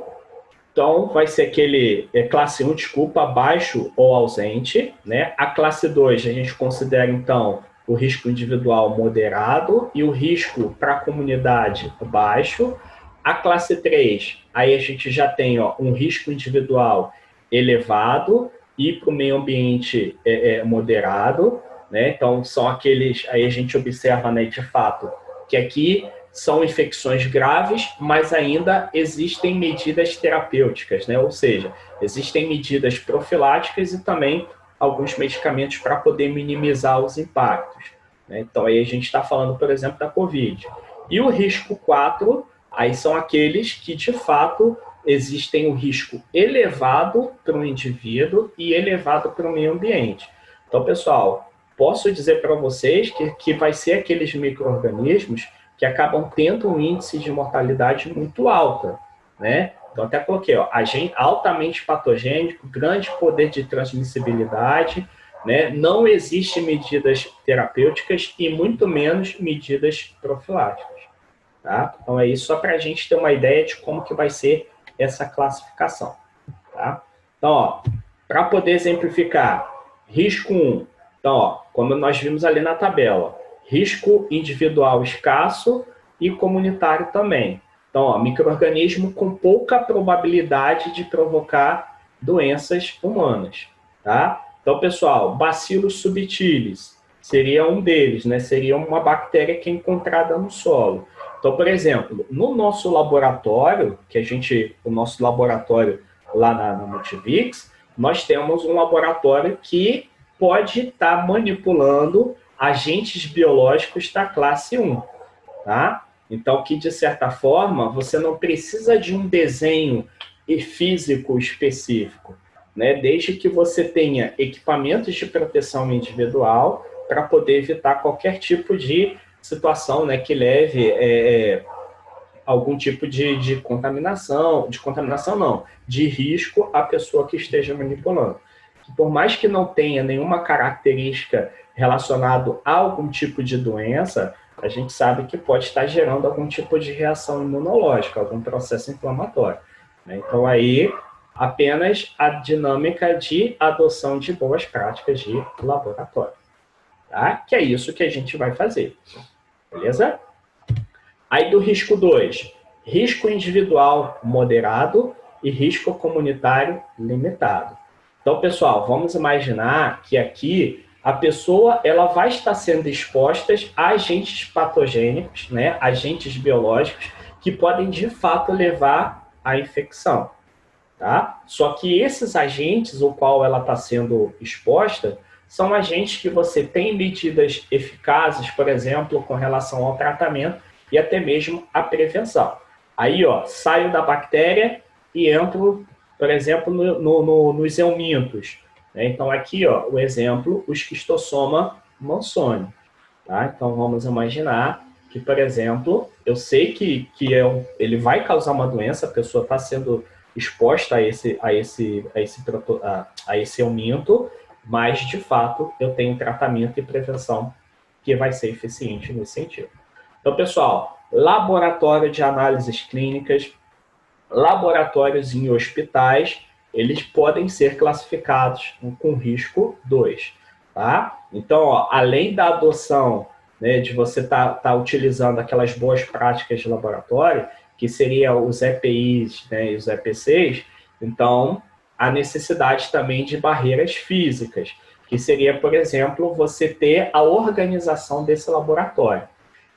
então vai ser aquele, classe 1, desculpa, baixo ou ausente, né? A classe 2 a gente considera, então, o risco individual moderado e o risco para a comunidade baixo. A classe 3, aí a gente já tem um risco individual elevado e para o meio ambiente moderado, né? Então, são aqueles, aí a gente observa, né, de fato, que aqui são infecções graves, mas ainda existem medidas terapêuticas, né? Ou seja, existem medidas profiláticas e também alguns medicamentos para poder minimizar os impactos, né? Então, aí a gente está falando, por exemplo, da Covid. E o risco 4, aí são aqueles que, de fato, existem um risco elevado para o indivíduo e elevado para o meio ambiente. Então, pessoal, posso dizer para vocês que vai ser aqueles micro-organismos que acabam tendo um índice de mortalidade muito alta, né? Então, até coloquei, agente altamente patogênico, grande poder de transmissibilidade, né? Não existe medidas terapêuticas e muito menos medidas profiláticas, tá? Então, é isso só para a gente ter uma ideia de como que vai ser essa classificação, tá? Então, para poder exemplificar, risco 1, então, como nós vimos ali na tabela, risco individual escasso e comunitário também. Então, micro-organismo com pouca probabilidade de provocar doenças humanas, tá? Então, pessoal, Bacillus subtilis seria um deles, né? Seria uma bactéria que é encontrada no solo. Então, por exemplo, no nosso laboratório, o nosso laboratório lá na Multivix, nós temos um laboratório que pode estar manipulando agentes biológicos da classe 1, tá? Então, que de certa forma, você não precisa de um desenho físico específico, né? Desde que você tenha equipamentos de proteção individual para poder evitar qualquer tipo de situação, né, que leve algum tipo de contaminação, de risco à pessoa que esteja manipulando. Por mais que não tenha nenhuma característica relacionada a algum tipo de doença, a gente sabe que pode estar gerando algum tipo de reação imunológica, algum processo inflamatório, né? Então, aí, apenas a dinâmica de adoção de boas práticas de laboratório, tá? Que é isso que a gente vai fazer, beleza? Aí, do risco 2, risco individual moderado e risco comunitário limitado. Então, pessoal, vamos imaginar que aqui a pessoa ela vai estar sendo exposta a agentes patogênicos, né, agentes biológicos, que podem, de fato, levar à infecção, tá? Só que esses agentes, o qual ela está sendo exposta, são agentes que você tem medidas eficazes, por exemplo, com relação ao tratamento e até mesmo à prevenção. Aí, saio da bactéria e entro, por exemplo, nos eumintos. Então, aqui, o exemplo, o Schistosoma mansoni. Tá? Então, vamos imaginar que, por exemplo, eu sei que ele vai causar uma doença, a pessoa está sendo exposta a esse euminto, mas, de fato, eu tenho tratamento e prevenção que vai ser eficiente nesse sentido. Então, pessoal, laboratório de análises clínicas, laboratórios em hospitais, eles podem ser classificados com risco 2, tá? Então, além da adoção, né, de você tá utilizando aquelas boas práticas de laboratório, que seriam os EPIs, né, e os EPCs, então, a necessidade também de barreiras físicas, que seria, por exemplo, você ter a organização desse laboratório.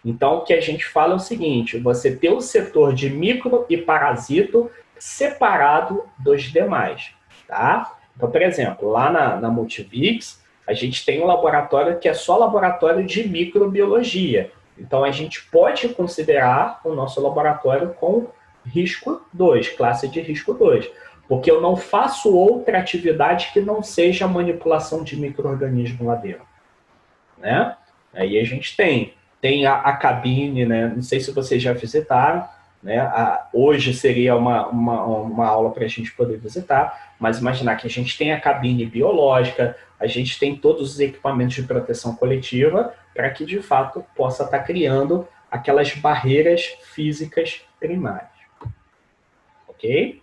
Então, o que a gente fala é o seguinte, você ter o setor de micro e parasito separado dos demais, tá? Então, por exemplo, lá na Multivix, a gente tem um laboratório que é só laboratório de microbiologia. Então, a gente pode considerar o nosso laboratório com risco 2, classe de risco 2, porque eu não faço outra atividade que não seja a manipulação de micro-organismo lá dentro, né? Aí a gente tem a cabine, né? Não sei se vocês já visitaram, né? Hoje seria uma aula para a gente poder visitar, mas imaginar que a gente tem a cabine biológica, a gente tem todos os equipamentos de proteção coletiva para que, de fato, possa estar criando aquelas barreiras físicas primárias. Ok?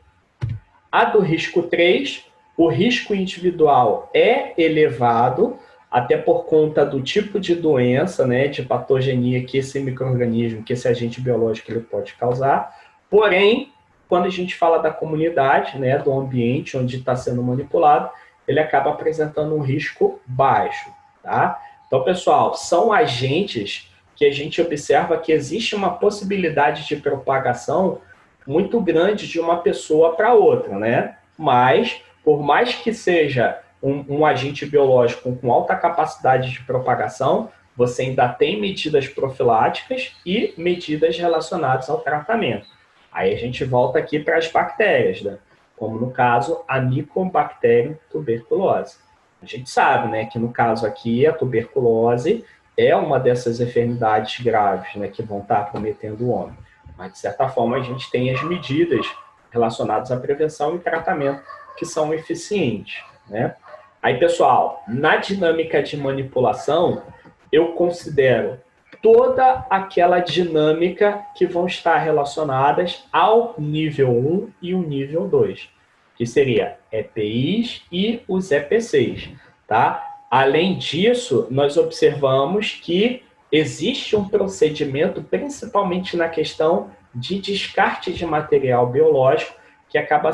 A do risco 3, o risco individual é elevado, até por conta do tipo de doença, né, de patogenia que esse micro-organismo, que esse agente biológico ele pode causar, Porém, quando a gente fala da comunidade, né, do ambiente onde está sendo manipulado, ele acaba apresentando um risco baixo, tá? Então, pessoal, são agentes que a gente observa que existe uma possibilidade de propagação muito grande de uma pessoa para outra, né? Mas, por mais que seja um agente biológico com alta capacidade de propagação, você ainda tem medidas profiláticas e medidas relacionadas ao tratamento. Aí a gente volta aqui para as bactérias, né? Como no caso a Mycobacterium tuberculose. A gente sabe, né, que no caso aqui a tuberculose é uma dessas enfermidades graves, né, que vão estar acometendo o homem. Mas, de certa forma, a gente tem as medidas relacionadas à prevenção e tratamento que são eficientes, né? Aí, pessoal, na dinâmica de manipulação, eu considero toda aquela dinâmica que vão estar relacionadas ao nível 1 e o nível 2, que seria EPIs e os EPCs, tá? Além disso, nós observamos que existe um procedimento, principalmente na questão de descarte de material biológico, que acaba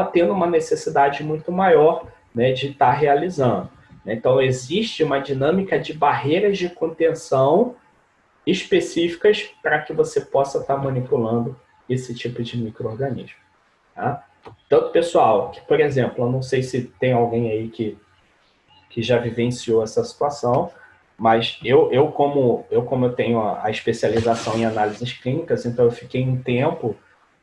tendo uma necessidade muito maior, né, de estar realizando. Então, existe uma dinâmica de barreiras de contenção específicas para que você possa estar manipulando esse tipo de micro-organismo. Tá? Tanto, pessoal, que, por exemplo, eu não sei se tem alguém aí que já vivenciou essa situação, mas como eu tenho a especialização em análises clínicas, então eu fiquei um tempo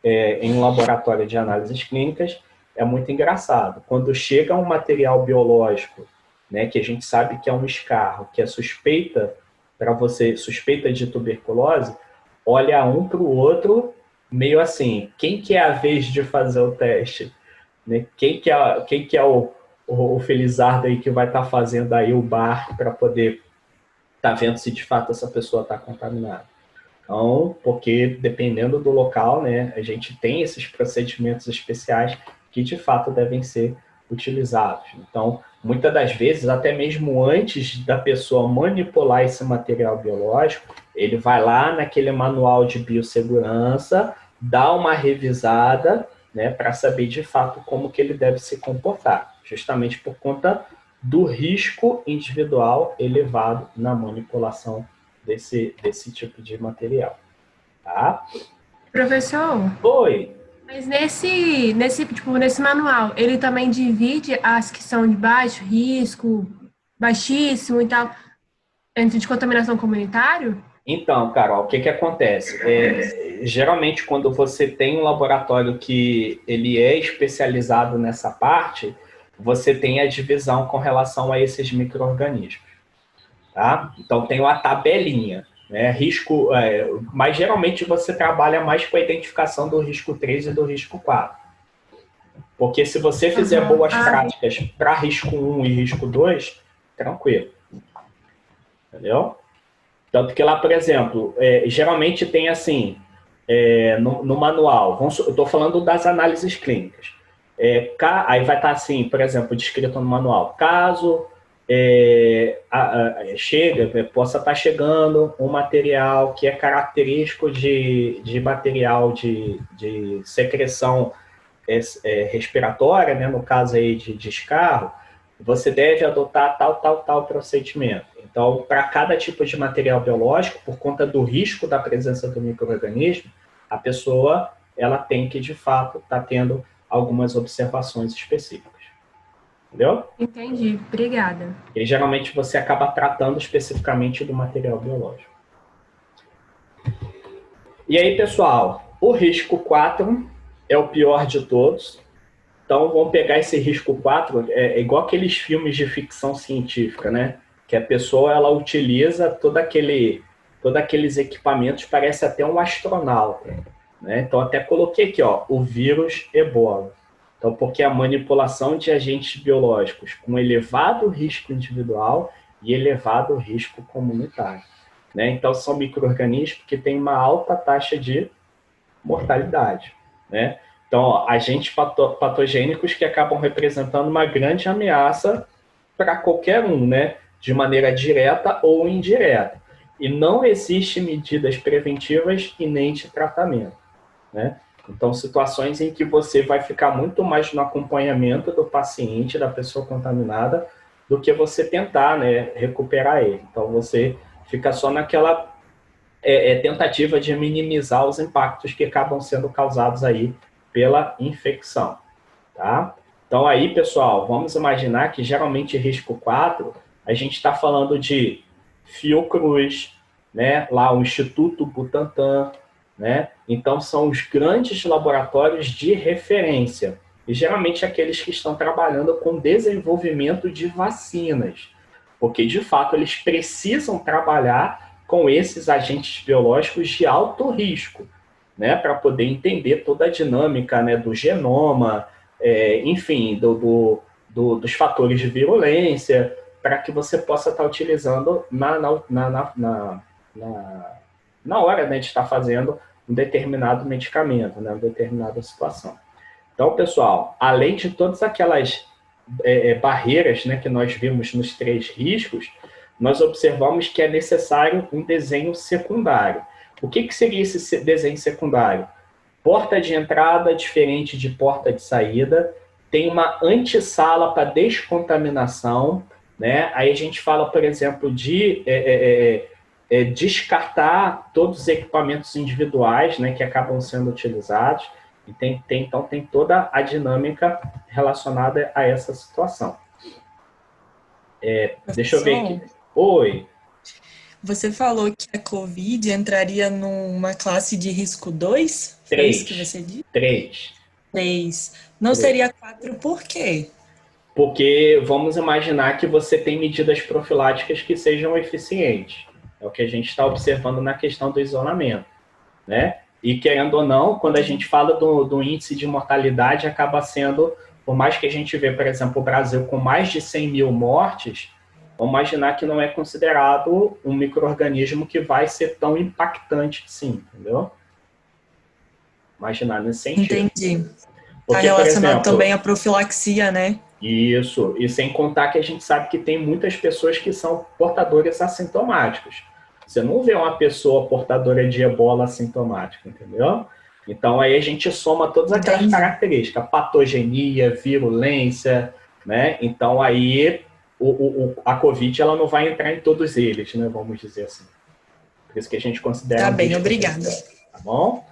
em um laboratório de análises clínicas. É muito engraçado. Quando chega um material biológico, né, que a gente sabe que é um escarro, que é suspeita de tuberculose, olha um para o outro meio assim, quem que é a vez de fazer o teste? Né? Quem que é o felizardo aí que vai estar fazendo aí o bar para poder estar vendo se de fato essa pessoa está contaminada? Então, porque dependendo do local, né, a gente tem esses procedimentos especiais que de fato devem ser utilizados. Então, muitas das vezes, até mesmo antes da pessoa manipular esse material biológico, ele vai lá naquele manual de biossegurança, dá uma revisada, né, para saber de fato como que ele deve se comportar, justamente por conta do risco individual elevado na manipulação desse tipo de material. Tá? Professor? Oi. Mas nesse manual, ele também divide as que são de baixo risco, baixíssimo e tal, entre de contaminação comunitária? Então, Carol, o que acontece? Geralmente, quando você tem um laboratório que ele é especializado nessa parte, você tem a divisão com relação a esses micro-organismos. Tá? Então, tem uma tabelinha. Né, risco, mas geralmente você trabalha mais com a identificação do risco 3 e do risco 4. Porque se você fizer boas práticas para risco 1 e risco 2, tranquilo. Entendeu? Tanto que lá, por exemplo, geralmente tem assim, no manual, eu estou falando das análises clínicas. Aí vai estar assim, por exemplo, descrito no manual, caso possa estar chegando um material que é característico de material de secreção respiratória, né, no caso aí de descarro, você deve adotar tal procedimento. Então, para cada tipo de material biológico, por conta do risco da presença do micro-organismo, a pessoa ela tem que, de fato, estar tendo algumas observações específicas. Entendeu? Entendi, obrigada. E geralmente você acaba tratando especificamente do material biológico. E aí, pessoal, o risco 4 é o pior de todos. Então, vamos pegar esse risco 4, é igual aqueles filmes de ficção científica, né? Que a pessoa ela utiliza todos aqueles equipamentos, parece até um astronauta. Né? Então, até coloquei aqui, ó, o vírus Ebola. Então, porque a manipulação de agentes biológicos com elevado risco individual e elevado risco comunitário. Né? Então, são micro-organismos que têm uma alta taxa de mortalidade. Né? Então, agentes patogênicos que acabam representando uma grande ameaça para qualquer um, né? De maneira direta ou indireta. E não existem medidas preventivas e nem de tratamento. né? Então, situações em que você vai ficar muito mais no acompanhamento do paciente, da pessoa contaminada, do que você tentar, né, recuperar ele. Então, você fica só naquela tentativa de minimizar os impactos que acabam sendo causados aí pela infecção, tá? Então, aí, pessoal, vamos imaginar que geralmente risco 4, a gente está falando de Fiocruz, né? Lá o Instituto Butantan, né? Então, são os grandes laboratórios de referência, e geralmente aqueles que estão trabalhando com desenvolvimento de vacinas, porque, de fato, eles precisam trabalhar com esses agentes biológicos de alto risco, né? Para poder entender toda a dinâmica, né, do genoma, enfim, dos fatores de virulência, para que você possa estar utilizando na hora, né, de estar fazendo um determinado medicamento, né, uma determinada situação. Então, pessoal, além de todas aquelas barreiras, né, que nós vimos nos 3 riscos, nós observamos que é necessário um desenho secundário. O que seria esse desenho secundário? Porta de entrada diferente de porta de saída, tem uma antessala para descontaminação, né? Aí a gente fala, por exemplo, de descartar todos os equipamentos individuais, né, que acabam sendo utilizados, e então tem toda a dinâmica relacionada a essa situação. Deixa eu ver aqui. Oi. Você falou que a Covid entraria numa classe de risco 2? 3. Foi isso que você disse? 3. 3. Não seria 4 por quê? Porque vamos imaginar que você tem medidas profiláticas que sejam eficientes. É o que a gente está observando na questão do isolamento, né? E querendo ou não, quando a gente fala do índice de mortalidade, acaba sendo, por mais que a gente vê, por exemplo, o Brasil com mais de 100 mil mortes, vamos imaginar que não é considerado um micro-organismo que vai ser tão impactante assim, entendeu? Imaginar nesse sentido. Entendi. Porque, está relacionado, por exemplo, também à a profilaxia, né? Isso, e sem contar que a gente sabe que tem muitas pessoas que são portadores assintomáticos. Você não vê uma pessoa portadora de ebola assintomática, entendeu? Então, aí a gente soma todas aquelas características, patogenia, virulência, né? Então, aí a Covid ela não vai entrar em todos eles, né? Vamos dizer assim. Por isso que a gente considera... Tá bem, obrigada. Tá bom?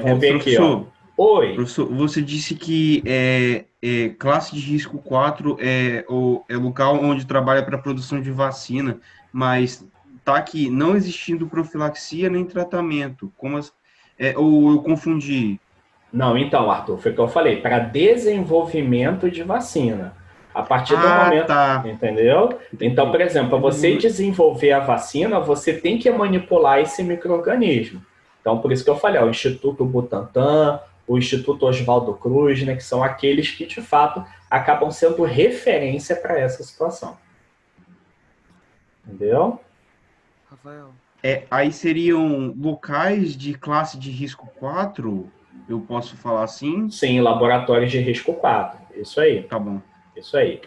Vamos ver aqui, ó. Oi. Professor, você disse que classe de risco 4 é o local onde trabalha para a produção de vacina, mas tá aqui não existindo profilaxia nem tratamento. Ou eu confundi? Não, então, Arthur, foi o que eu falei, para desenvolvimento de vacina. A partir do momento, tá. Entendeu? Então, por exemplo, para você desenvolver a vacina, você tem que manipular esse micro-organismo. Então, por isso que eu falei, o Instituto Butantan, o Instituto Oswaldo Cruz, né, que são aqueles que, de fato, acabam sendo referência para essa situação. Entendeu? Rafael. Aí seriam locais de classe de risco 4, eu posso falar assim? Sim, laboratórios de risco 4. Isso aí. Tá bom. Isso aí.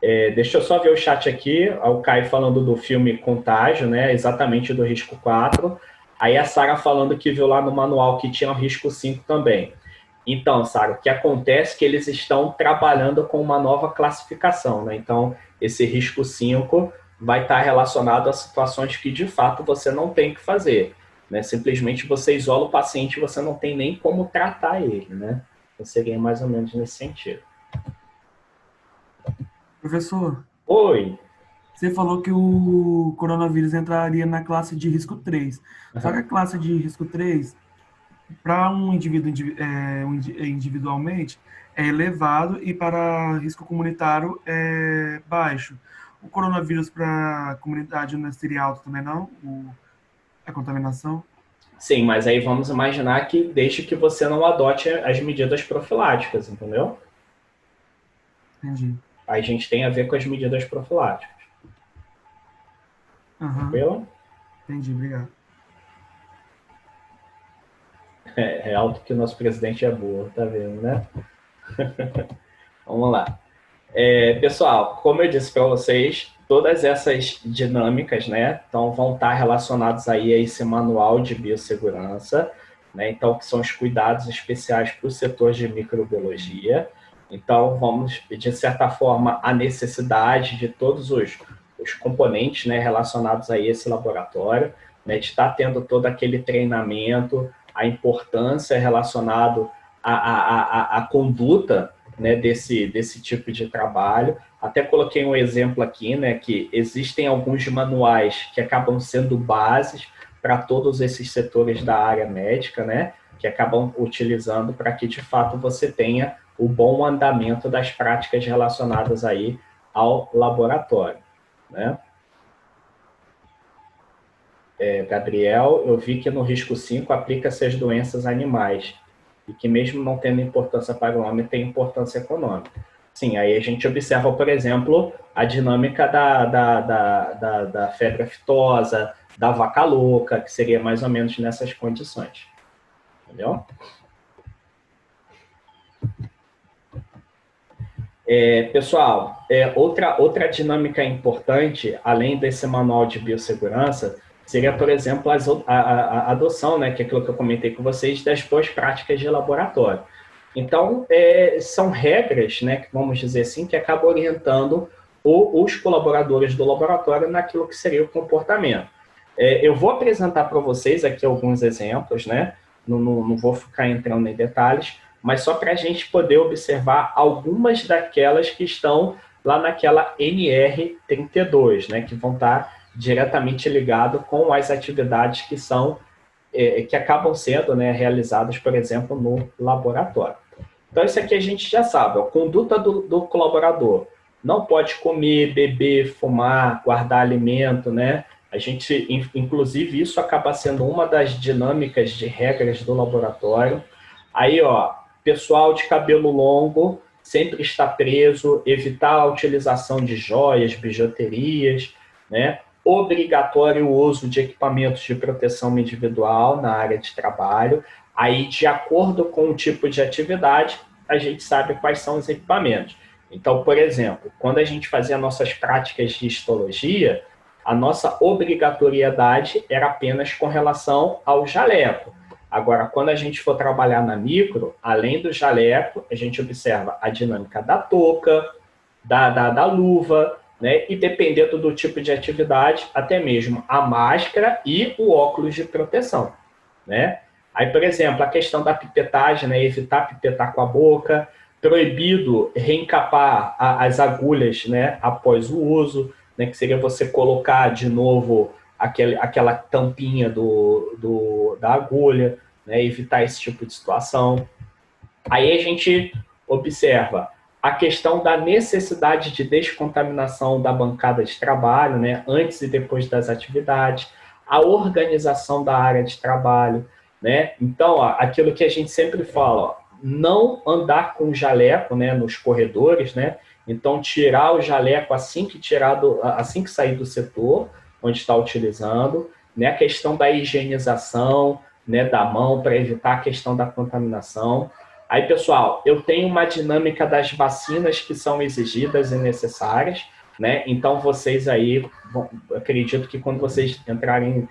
Deixa eu só ver o chat aqui. O Caio falando do filme Contágio, né? Exatamente do risco 4. Aí a Sara falando que viu lá no manual que tinha o risco 5 também. Então, Sara, o que acontece é que eles estão trabalhando com uma nova classificação, né? Então, esse risco 5 vai estar relacionado a situações que, de fato, você não tem que fazer, né? Simplesmente você isola o paciente e você não tem nem como tratar ele, né? Então, seria mais ou menos nesse sentido. Professor. Oi. Você falou que o coronavírus entraria na classe de risco 3. Só que a classe de risco 3, para um indivíduo individualmente, é elevado e para risco comunitário é baixo. O coronavírus para a comunidade não seria alto também, não? A contaminação? Sim, mas aí vamos imaginar que desde que você não adote as medidas profiláticas, entendeu? Entendi. Aí a gente tem a ver com as medidas profiláticas. Tranquilo? Entendi, obrigado. É alto que o nosso presidente é burro, tá vendo, né? Vamos lá. Pessoal, como eu disse para vocês, todas essas dinâmicas, né, então vão estar relacionadas aí a esse manual de biossegurança, né? Então, que são os cuidados especiais para o setor de microbiologia. Então, vamos, de certa forma, a necessidade de todos os componentes, né, relacionados a esse laboratório, né, de estar tendo todo aquele treinamento, a importância relacionada à conduta, né, desse tipo de trabalho. Até coloquei um exemplo aqui, né, que existem alguns manuais que acabam sendo bases para todos esses setores da área médica, né, que acabam utilizando para que, de fato, você tenha o bom andamento das práticas relacionadas aí ao laboratório, né? Gabriel, eu vi que no risco 5 aplica-se as doenças animais e que mesmo não tendo importância para o homem, tem importância econômica. Sim, aí a gente observa, por exemplo, a dinâmica da febre aftosa, da vaca louca, que seria mais ou menos nessas condições. Entendeu? Pessoal, outra dinâmica importante, além desse manual de biossegurança, seria, por exemplo, a adoção, né, que é aquilo que eu comentei com vocês, das boas práticas de laboratório. Então, são regras, né, que vamos dizer assim, que acabam orientando os colaboradores do laboratório naquilo que seria o comportamento. Eu vou apresentar para vocês aqui alguns exemplos, né, não vou ficar entrando em detalhes, mas só para a gente poder observar algumas daquelas que estão lá naquela NR32, né, que vão estar diretamente ligado com as atividades que acabam sendo, né, realizadas, por exemplo, no laboratório. Então, isso aqui a gente já sabe, a conduta do colaborador. Não pode comer, beber, fumar, guardar alimento, né? A gente, inclusive, isso acaba sendo uma das dinâmicas de regras do laboratório. Aí, ó, pessoal de cabelo longo sempre está preso, evitar a utilização de joias, bijuterias, né? Obrigatório o uso de equipamentos de proteção individual na área de trabalho. Aí, de acordo com o tipo de atividade, a gente sabe quais são os equipamentos. Então, por exemplo, quando a gente fazia nossas práticas de histologia, a nossa obrigatoriedade era apenas com relação ao jaleco. Agora, quando a gente for trabalhar na micro, além do jaleco, a gente observa a dinâmica da touca, da luva, né? E dependendo do tipo de atividade, até mesmo a máscara e o óculos de proteção, né? Aí, por exemplo, a questão da pipetagem, né? Evitar pipetar com a boca, proibido reencapar as agulhas, né? Após o uso, né? Que seria você colocar de novo aquela tampinha da agulha, né? Evitar esse tipo de situação. Aí a gente observa a questão da necessidade de descontaminação da bancada de trabalho, né, antes e depois das atividades, a organização da área de trabalho, né? Então, ó, aquilo que a gente sempre fala, ó, não andar com jaleco, né, nos corredores, né? Então, tirar o jaleco assim que sair do setor onde está utilizando, né? A questão da higienização, né, da mão para evitar a questão da contaminação. Aí, pessoal, eu tenho uma dinâmica das vacinas que são exigidas e necessárias, né? Então, vocês aí, acredito que quando vocês entrarem